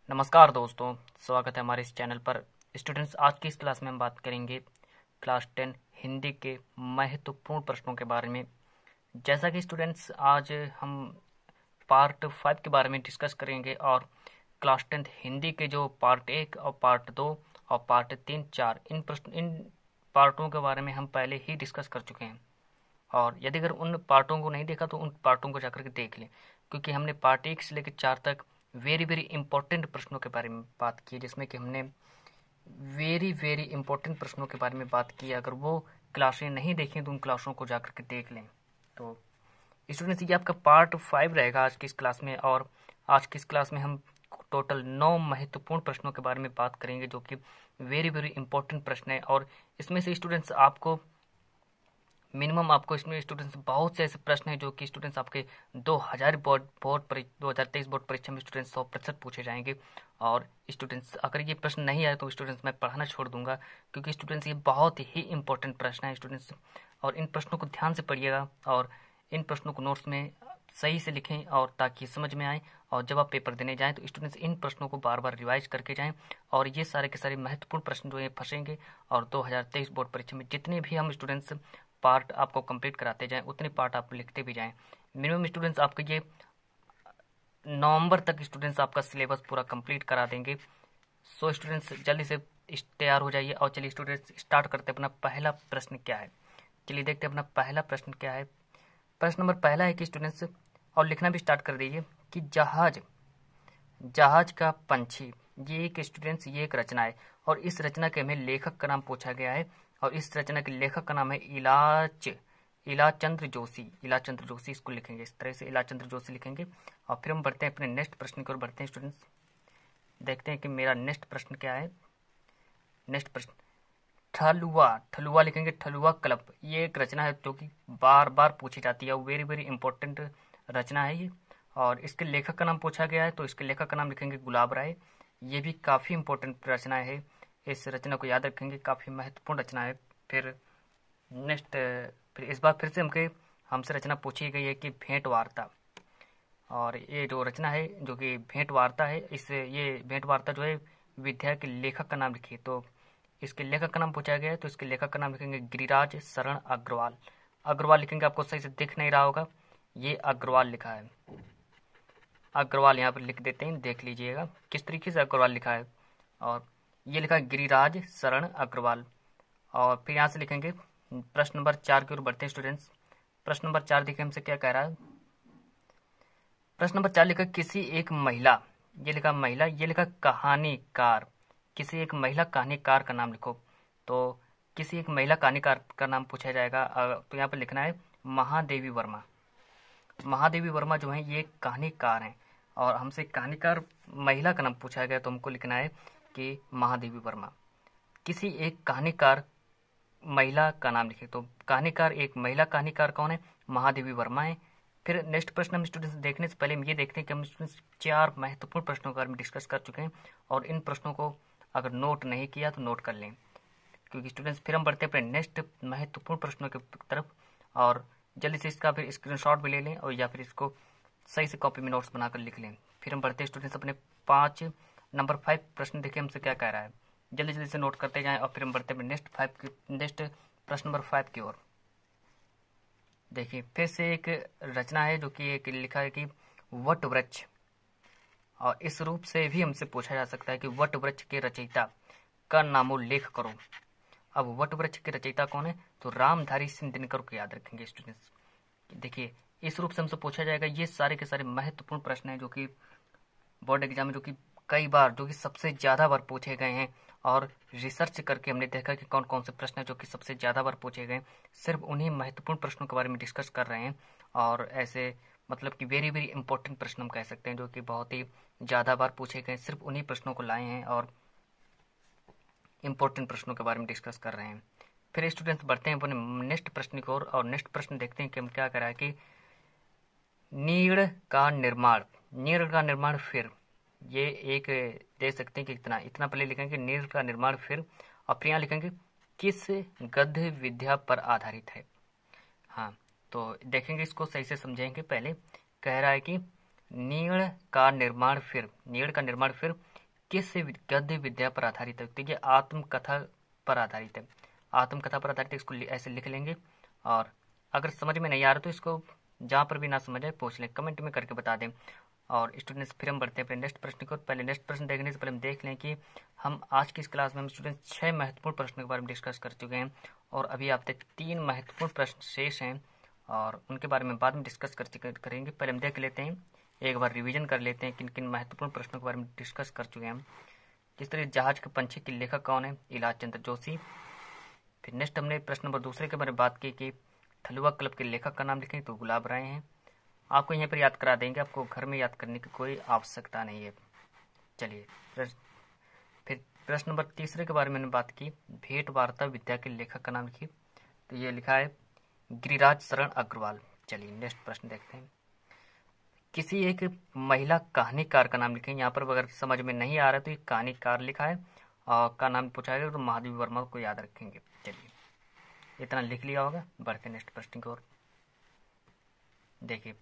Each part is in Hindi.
नमस्कार दोस्तों, स्वागत है हमारे इस चैनल पर। स्टूडेंट्स, आज की इस क्लास में हम बात करेंगे क्लास 10 हिंदी के महत्वपूर्ण प्रश्नों के बारे में। जैसा कि स्टूडेंट्स, आज हम पार्ट 5 के बारे में डिस्कस करेंगे और क्लास 10 हिंदी के जो पार्ट 1 और पार्ट 2 और पार्ट 3, 4 इन पार्टों के बारे में हम पहले ही डिस्कस कर चुके हैं। और यदि अगर उन पार्टों को नहीं देखा तो उन पार्टों को जाकर के देख लें, क्योंकि हमने पार्ट 1 से लेकर 4 तक वेरी वेरी इंपॉर्टेंट प्रश्नों के बारे में बात की, जिसमें कि हमने वेरी वेरी इंपॉर्टेंट प्रश्नों के बारे में बात की। अगर वो क्लासें नहीं देखें तो उन क्लासों को जाकर के देख लें। तो स्टूडेंट्स, ये आपका पार्ट 5 रहेगा आज की इस क्लास में। और आज की इस क्लास में हम टोटल 9 महत्वपूर्ण प्रश्नों के बारे में बात करेंगे, जो कि वेरी वेरी इंपॉर्टेंट प्रश्न है। और इसमें से स्टूडेंट्स आपको इसमें स्टूडेंट्स बहुत से ऐसे प्रश्न हैं जो कि स्टूडेंट्स आपके 2023 बोर्ड परीक्षा में स्टूडेंट्स 100% पूछे जाएंगे। और स्टूडेंट्स, अगर ये प्रश्न नहीं आए तो स्टूडेंट्स मैं पढ़ाना छोड़ दूंगा, क्योंकि स्टूडेंट्स ये बहुत ही इंपॉर्टेंट प्रश्न है स्टूडेंट्स। और इन प्रश्नों को ध्यान से पढ़िएगा और इन प्रश्नों को नोट्स में सही से लिखें, और ताकि समझ में आए। और जब आप पेपर देने जाएं तो स्टूडेंट्स इन प्रश्नों को बार बार रिवाइज करके जाएं। और ये सारे के सारे महत्वपूर्ण प्रश्न जो है फंसेंगे। और 2023 बोर्ड परीक्षा में जितने भी हम स्टूडेंट्स पार्ट आपको कंप्लीट कराते जाएं, उतने पार्ट आप लिखते भी जाएं। मिनिमम स्टूडेंट्स आपके ये नवंबर तक स्टूडेंट्स आपका सिलेबस पूरा कंप्लीट करा देंगे। सो स्टूडेंट्स, जल्दी से तैयार हो जाइए। और चलिए स्टूडेंट्स, स्टार्ट करते हैं। अपना पहला प्रश्न क्या है, चलिए देखते हैं अपना पहला प्रश्न क्या है। प्रश्न नंबर पहला है कि स्टूडेंट्स, और लिखना भी स्टार्ट कर दीजिए, कि जहाज का पंछी, ये एक स्टूडेंट्स ये एक रचना है। और इस रचना के हमें लेखक का नाम पूछा गया है। और इस रचना के लेखक का नाम है इलाचंद्र जोशी। इसको लिखेंगे इस तरह से, इलाचंद्र जोशी लिखेंगे। और फिर हम बढ़ते हैं अपने नेक्स्ट प्रश्न की ओर बढ़ते हैं स्टूडेंट्स। देखते हैं कि मेरा नेक्स्ट प्रश्न क्या है। नेक्स्ट प्रश्न, ठलुआ लिखेंगे, ठलुआ क्लब। ये एक रचना है जो कि बार बार पूछी जाती है, वेरी वेरी इंपॉर्टेंट रचना है ये। और इसके लेखक का नाम पूछा गया है, तो इसके लेखक का नाम लिखेंगे गुलाब राय। ये भी काफ़ी इंपॉर्टेंट रचना है, इस रचना को याद रखेंगे, काफ़ी महत्वपूर्ण रचना है। फिर इस बार फिर से हमसे रचना पूछी गई है कि भेंट वार्ता। और ये जो रचना है जो कि भेंट वार्ता है, ये भेंट वार्ता जो है विद्या के लेखक का नाम लिखिए। तो इसके लेखक का नाम पूछा गया है, तो इसके लेखक का नाम लिखेंगे गिरिराज शरण अग्रवाल। अग्रवाल लिखेंगे, आपको सही से दिख नहीं रहा होगा, ये अग्रवाल लिखा है। अग्रवाल यहाँ पर लिख देते हैं, देख लीजिएगा किस तरीके से अग्रवाल लिखा है। और ये लिखा है गिरिराज शरण अग्रवाल। और फिर यहाँ से लिखेंगे प्रश्न नंबर 4 की ओर बढ़ते हैं स्टूडेंट्स। प्रश्न नंबर 4 देखिए हमसे क्या कह रहा है। प्रश्न नंबर 4 लिखा किसी एक महिला, ये लिखा महिला, ये लिखा कहानीकार। किसी एक महिला कहानीकार का नाम लिखो। तो किसी एक महिला कहानीकार का नाम पूछा जाएगा, तो यहाँ पर लिखना है महादेवी वर्मा। महादेवी वर्मा जो है ये कहानीकार हैं, और हमसे कहानीकार महिला का नाम पूछा गया, तो हमको लिखना है कि महादेवी वर्मा। किसी एक कहानीकार महिला का नाम लिखे, तो कहानीकार एक महिला कहानीकार कौन है, महादेवी वर्मा है। फिर नेक्स्ट प्रश्न हम स्टूडेंट्स देखने से पहले हम ये देखते हैं कि हम स्टूडेंट्स 4 महत्वपूर्ण प्रश्नों के बारे में डिस्कस कर चुके हैं। और इन प्रश्नों को अगर नोट नहीं किया तो नोट कर लें, क्योंकि स्टूडेंट्स फिर हम बढ़ते हैं अपने नेक्स्ट महत्वपूर्ण प्रश्नों की तरफ। और जल्दी से इसका फिर स्क्रीनशॉट भी ले लें, और या फिर इसको सही से कॉपी में नोट्स बनाकर लिख लें। फिर हम बढ़ते हैं स्टूडेंट्स अपने नंबर 5 प्रश्न। देखिए हमसे क्या कह रहा है, जल्दी जल्दी से नोट करते जाएं। और फिर हम बढ़ते हैं नेक्स्ट प्रश्न नंबर 5 की ओर। देखिए फिर से एक रचना है जो कि एक लिखा है कि वट वृक्ष। और इस रूप से भी हमसे पूछा जा सकता है कि वट वृक्ष के रचयिता का नामोल्लेख करो। अब वट वृक्ष के रचयिता कौन है, तो रामधारी सिंह दिनकर को याद रखेंगे स्टूडेंट्स। देखिए इस रूप से हमसे पूछा जाएगा। ये सारे के सारे महत्वपूर्ण प्रश्न हैं जो कि बोर्ड एग्जाम में जो कि कई बार, जो कि सबसे ज़्यादा बार पूछे गए हैं। और रिसर्च करके हमने देखा कि कौन कौन से प्रश्न हैं जो कि सबसे ज़्यादा बार पूछे गए। सिर्फ उन्हीं महत्वपूर्ण प्रश्नों के बारे में डिस्कस कर रहे हैं। और ऐसे मतलब कि वेरी वेरी इंपॉर्टेंट प्रश्न हम कह सकते हैं, जो कि बहुत ही ज़्यादा बार पूछे गए। सिर्फ उन्हीं प्रश्नों को लाए हैं और इंपॉर्टेंट प्रश्नों के बारे में डिस्कस कर रहे हैं। फिर स्टूडेंट्स बढ़ते हैं अपने नेक्स्ट प्रश्न की ओर। और नेक्स्ट प्रश्न देखते हैं कि हम क्या कर रहा है कि नीड़ का निर्माण फिर, ये एक दे सकते हैं कि इतना पहले लिखेंगे नीड़ का निर्माण फिर। और फिर यहाँ लिखेंगे किस गद्य विद्या पर आधारित है। हाँ, तो देखेंगे इसको सही से समझेंगे। पहले कह रहा है कि नीड़ का निर्माण फिर किस गद्य विद्या पर आधारित है? तो ये आत्मकथा पर आधारित है। आत्मकथा पर आधारित, इसको ऐसे लिख लेंगे। और अगर समझ में नहीं आ रहा तो इसको जहाँ पर भी ना समझ आए पूछ लें, कमेंट में करके बता दें। और स्टूडेंट्स फिर हम बढ़ते हैं अपने नेक्स्ट प्रश्न को। पहले नेक्स्ट प्रश्न देखने से पहले हम देख लें कि हम आज की इस क्लास में हम स्टूडेंट्स 6 महत्वपूर्ण प्रश्नों के बारे में डिस्कस कर चुके हैं और अभी आप तक 3 महत्वपूर्ण प्रश्न शेष हैं और उनके बारे में बाद में डिस्कस करेंगे। पहले हम देख लेते हैं, एक बार रिवीजन कर लेते हैं किन किन महत्वपूर्ण प्रश्नों के बारे में डिस्कस कर चुके हैं हम। जिस तरह जहाज के पंछी के लेखक कौन है? इलाज चंद्र जोशी। फिर नेक्स्ट हमने प्रश्न नंबर दूसरे के बारे में बात की कि थलुआ क्लब के लेखक का नाम लिखें, तो गुलाब राय हैं। आपको यहाँ पर याद करा देंगे, आपको घर में याद करने की कोई आवश्यकता नहीं है। चलिए फिर प्रश्न नंबर तीसरे के बारे में मैंने बात की, भेंट वार्ता विद्या के लेखक का नाम लिखिए, तो ये लिखा है गिरिराज शरण अग्रवाल। चलिए नेक्स्ट प्रश्न देखते हैं, किसी एक महिला कहानीकार का नाम लिखें। यहाँ पर अगर समझ में नहीं आ रहा तो ये कहानीकार लिखा है और का नाम पूछा गया तो महादेवी वर्मा को याद रखेंगे। चलिए इतना लिख लिया होगा, बढ़ते नेक्स्ट प्रश्न की ओर। देखिए,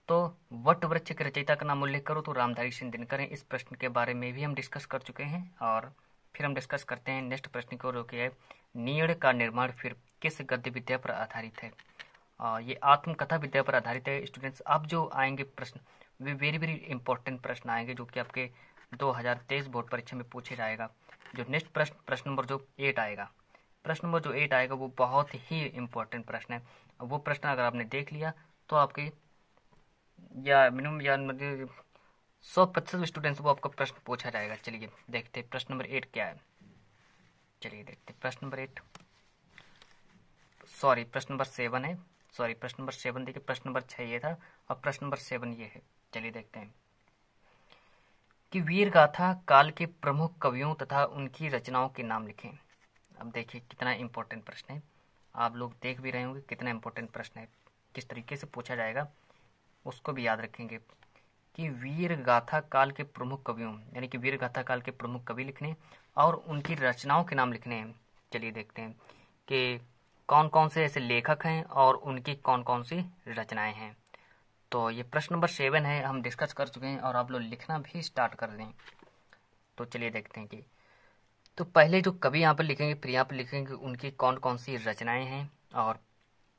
तो वट वृक्ष के रचयिता का नाम उल्लेख करो, तो रामधारी सिंह दिनकर हैं। इस प्रश्न के बारे में भी हम डिस्कस कर चुके हैं और फिर हम डिस्कस करते हैं नेक्स्ट प्रश्न की ओर, जो कि है नीड़ का निर्माण फिर किस गद्य विद्या पर आधारित है? ये आत्मकथा विद्या पर आधारित है। स्टूडेंट्स अब जो आएंगे प्रश्न वे वेरी वेरी इंपॉर्टेंट प्रश्न आएंगे जो कि आपके 2023 बोर्ड परीक्षा में पूछे जाएगा। जो नेक्स्ट प्रश्न नंबर जो 8 आएगा, प्रश्न नंबर जो 8 आएगा वो बहुत ही इंपॉर्टेंट प्रश्न है। वो प्रश्न अगर आपने देख लिया तो आपके या मिनिमम या 100% स्टूडेंट्स को आपका प्रश्न पूछा जाएगा। चलिए देखते हैं प्रश्न नंबर 8 क्या है। चलिए देखते हैं प्रश्न नंबर 8, सॉरी प्रश्न नंबर 7 है, सॉरी प्रश्न नंबर 7 देखिए, प्रश्न नंबर 6 ये था और प्रश्न नंबर 7 ये है। चलिए देखते हैं कि वीर गाथा काल के प्रमुख कवियों तथा उनकी रचनाओं के नाम लिखें। अब देखिए कितना इंपॉर्टेंट प्रश्न है, आप लोग देख भी रहे होंगे कितना इंपॉर्टेंट प्रश्न है, किस तरीके से पूछा जाएगा उसको भी याद रखेंगे कि वीर गाथा काल के प्रमुख कवियों, यानी कि वीर गाथा काल के प्रमुख कवि लिखने और उनकी रचनाओं के नाम लिखने हैं। चलिए देखते हैं कि कौन कौन से ऐसे लेखक हैं और उनकी कौन कौन सी रचनाएं हैं। तो ये प्रश्न नंबर 7 है, हम डिस्कस कर चुके हैं और आप लोग लिखना भी स्टार्ट कर दें। तो चलिए देखते हैं कि तो पहले जो कवि यहाँ पर लिखेंगे, फिर यहाँ पर लिखेंगे उनकी कौन कौन सी रचनाएं हैं, और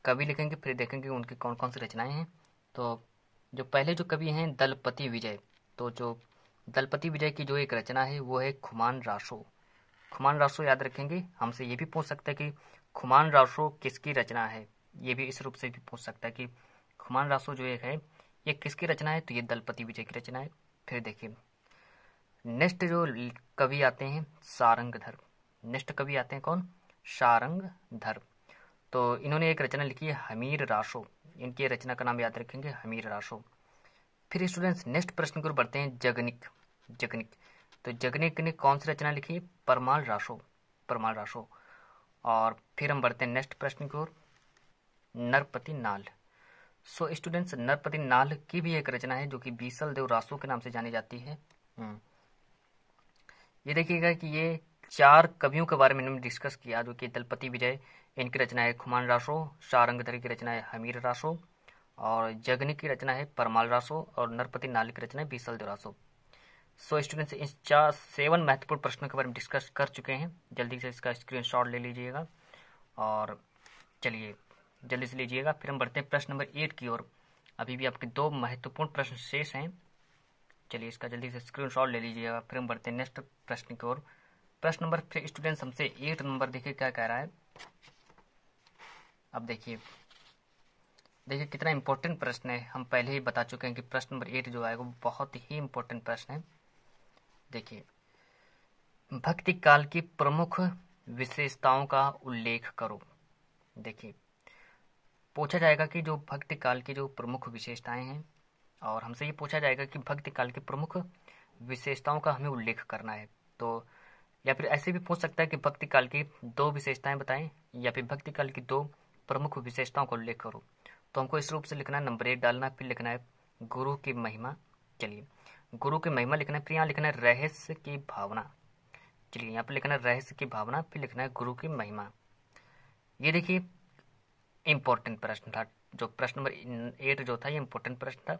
कवि लिखेंगे फिर देखेंगे उनकी कौन कौन सी रचनाएं हैं। तो जो पहले जो कवि हैं दलपति विजय, तो जो दलपति विजय की जो एक रचना है वो है खुमान रासो। खुमान रासो याद रखेंगे। हमसे ये भी पूछ सकता है कि खुमान रासो किसकी रचना है, ये भी इस रूप से भी पूछ सकता है कि खुमान रासो जो एक है ये किसकी रचना है, तो ये दलपति विजय की रचना है। फिर देखिए नेक्स्ट जो कवि आते हैं सारंगधर, नेक्स्ट कवि आते हैं कौन? सारंगधर। तो इन्होंने एक रचना लिखी है हमीर रासो, इनकी रचना का नाम याद रखेंगे हमीर रासो। फिर स्टूडेंट्स नेक्स्ट प्रश्न की ओर बढ़ते हैं जगनिक। तो जगनिक ने कौन सी रचना लिखी? परमाल रासो। और फिर हम बढ़ते हैं नेक्स्ट प्रश्न की ओर, नरपति नाल। सो स्टूडेंट्स नरपति नाल की भी एक रचना है जो कि बीसल देव रासो के नाम से जानी जाती है। ये देखिएगा कि ये 4 कवियों के बारे में हमने डिस्कस किया, जो कि दलपति विजय इनकी रचना है खुमान रासो, सारंगधर की रचना है हमीर रासो, और जगनिक की रचना है परमाल रासो, और नरपति नाल की रचना है बीसल देव रासो। सो स्टूडेंट्स इन 7 महत्वपूर्ण प्रश्नों के बारे में डिस्कस कर चुके हैं। जल्दी से इसका स्क्रीनशॉट ले लीजिएगा और चलिए जल्दी से लीजिएगा। फिर हम बढ़ते हैं प्रश्न नंबर 8 की ओर। अभी भी आपके 2 महत्वपूर्ण प्रश्न शेष हैं। चलिए इसका जल्दी से स्क्रीनशॉट ले लीजिएगा। फिर हम बढ़ते हैं नेक्स्ट प्रश्न की ओर। प्रश्न नंबर फिर स्टूडेंट्स हमसे 8 नंबर देखिए क्या कह रहा है। अब देखिए कितना इंपॉर्टेंट प्रश्न है, हम पहले ही बता चुके हैं कि प्रश्न नंबर 8 जो आएगा वो बहुत ही इंपॉर्टेंट प्रश्न है। देखिए भक्ति काल की प्रमुख विशेषताओं का उल्लेख करो। देखिए पूछा जाएगा कि जो भक्ति काल की जो प्रमुख विशेषताएं हैं, और हमसे ये पूछा जाएगा कि भक्ति काल की प्रमुख विशेषताओं का हमें उल्लेख करना है। तो या फिर ऐसे भी पूछ सकता है कि भक्ति काल की 2 विशेषताएं बताएं, या फिर भक्ति काल की 2 प्रमुख विशेषताओं का उल्लेख करो। तो हमको इस रूप से लिखना है, नंबर 1 डालना, फिर लिखना है गुरु की महिमा। चलिए गुरु की महिमा लिखना है, फिर यहाँ लिखना है रहस्य की भावना। चलिए यहाँ पर लिखना है रहस्य की भावना, फिर लिखना है गुरु की महिमा। ये देखिए इंपॉर्टेंट प्रश्न था, जो प्रश्न नंबर 8 जो था ये इंपॉर्टेंट प्रश्न था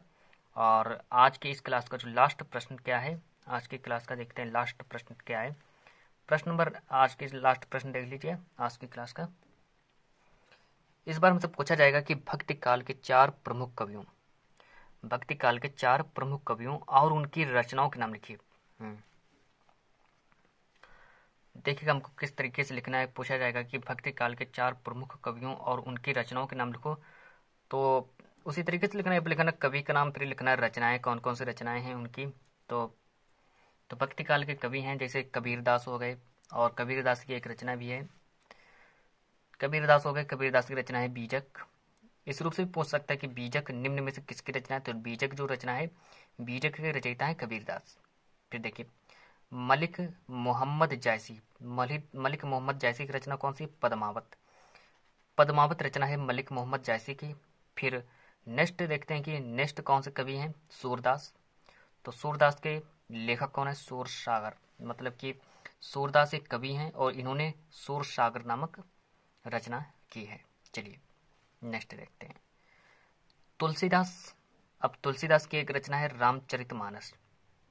और आज की इस क्लास का जो लास्ट प्रश्न क्या है, आज की क्लास का देखते हैं लास्ट प्रश्न क्या है। प्रश्न नंबर, आज के लास्ट प्रश्न देख लीजिए आज की क्लास का। इस बार हमसे पूछा जाएगा कि भक्ति काल के 4 प्रमुख कवियों, भक्ति काल के 4 प्रमुख कवियों और उनकी रचनाओं के नाम लिखिए। देखिएगा हमको किस तरीके से लिखना है। पूछा जाएगा कि भक्ति काल के 4 प्रमुख कवियों और उनकी रचनाओं के नाम लिखो, तो उसी तरीके से लिखना है। लिखना कवि का नाम, फिर लिखना है रचनाएं, कौन कौन सी रचनाएं हैं उनकी। तो भक्ति काल के कवि हैं जैसे कबीरदास हो गए, और कबीरदास की एक रचना भी है, कबीरदास हो गए। कबीरदास की रचना है बीजक। इस रूप से भी पूछ सकता है कि बीजक निम्न में से किसकी रचना है, तो बीजक जो रचना है, बीजक के रचयिता है कबीरदास। फिर देखिए मलिक मोहम्मद जायसी, मलिक मोहम्मद जायसी की रचना कौन सी, पद्मावत। पद्मावत रचना है मलिक मोहम्मद जायसी की। फिर नेक्स्ट देखते हैं कि नेक्स्ट कौन से कवि हैं, सूरदास। तो सूरदास के लेखक कौन है, सूरसागर। मतलब कि सूरदास एक कवि हैं और इन्होंने सूरसागर नामक रचना की है। चलिए नेक्स्ट देखते हैं तुलसीदास। अब तुलसीदास की एक रचना है रामचरितमानस।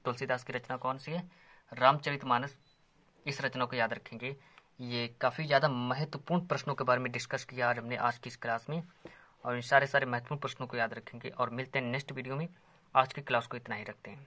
तुलसीदास की रचना कौन सी है, रामचरितमानस। इस रचना को याद रखेंगे। ये काफ़ी ज़्यादा महत्वपूर्ण प्रश्नों के बारे में डिस्कस किया आज हमने आज की इस क्लास में, और इन सारे महत्वपूर्ण प्रश्नों को याद रखेंगे और मिलते हैं नेक्स्ट वीडियो में। आज की क्लास को इतना ही रखते हैं।